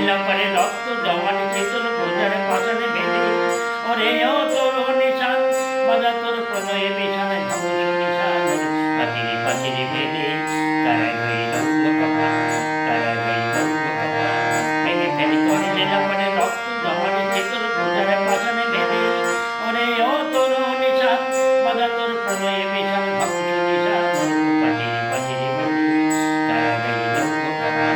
নীলা করে রক্ত জমানে শীতল প্রচারে পাশানে বেঁধে ওরে ও তোর নিশান বাজা তোর প্রণয়ে বিছানে ধ্বংস নিশান পাচিরি পাচিরি বেঁধে তারা গই রঙ্গ কপা তারা গই রঙ্গ কপা ভেঙে ফেলি করে নীলা করে রক্ত জমানে শীতল প্রচারে পাশানে বেঁধে ওরে ও তোর নিশান বাজা তোর প্রণয়ে বিছানে ধ্বংস নিশান পাচিরি পাচিরি বেঁধে তারা গই রঙ্গ কপা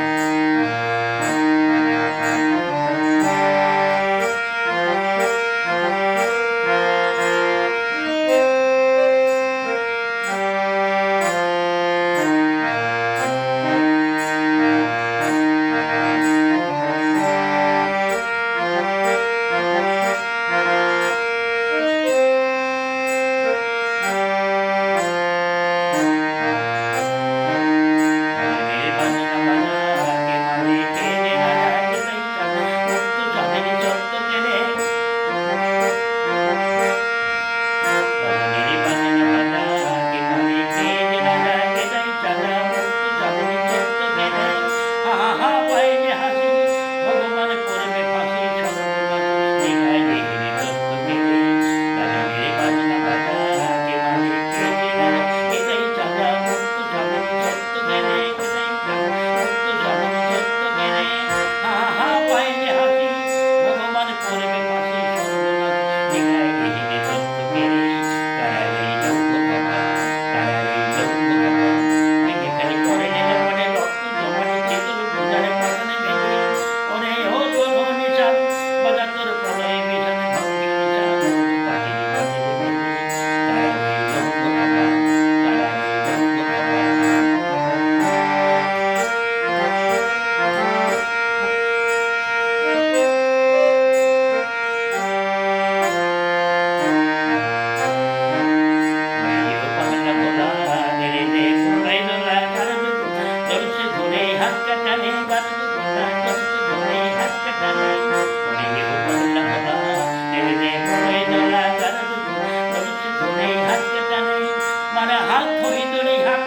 হাত ধরে ধরে হাত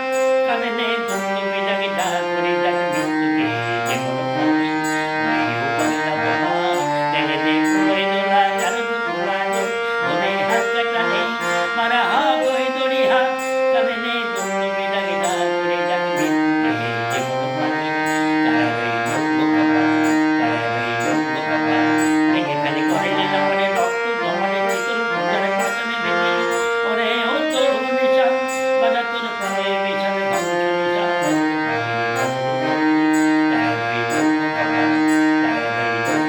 কানে নে তুমি বিদায় দা করে যাক মৃত্যুকে যেমন পানি মাইও পাল্লা বলা দেলে দে ফুলে দোলা জাল দুলা ধরে হাত কাটানে মারা হাত ধরে ধরে হাত কানে নে তুমি বিদায় দা করে যাক মৃত্যুকে যেমন পানি তারা গই রঙ্গ কপা তারা গই রঙ্গ কপা ভেঙে ফেলে করে নিলাম মানে রক্ত জমানে শীতল প্রচারে পাশানে বেঁধে ওরে ও তোর নিশান বাজা তোর প্রণয়ে বিছানে ধ্বংস নিশান তারা গই রঙ্গ কপা তারা গই রঙ্গ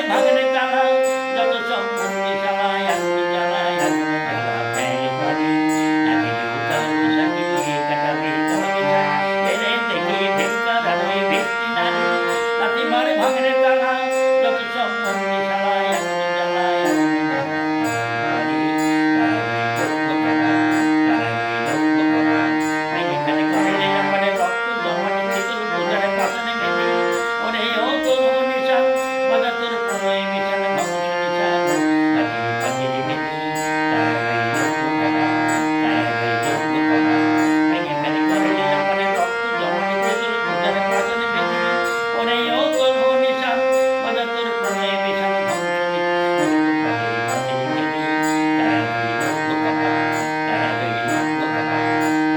ভাগনে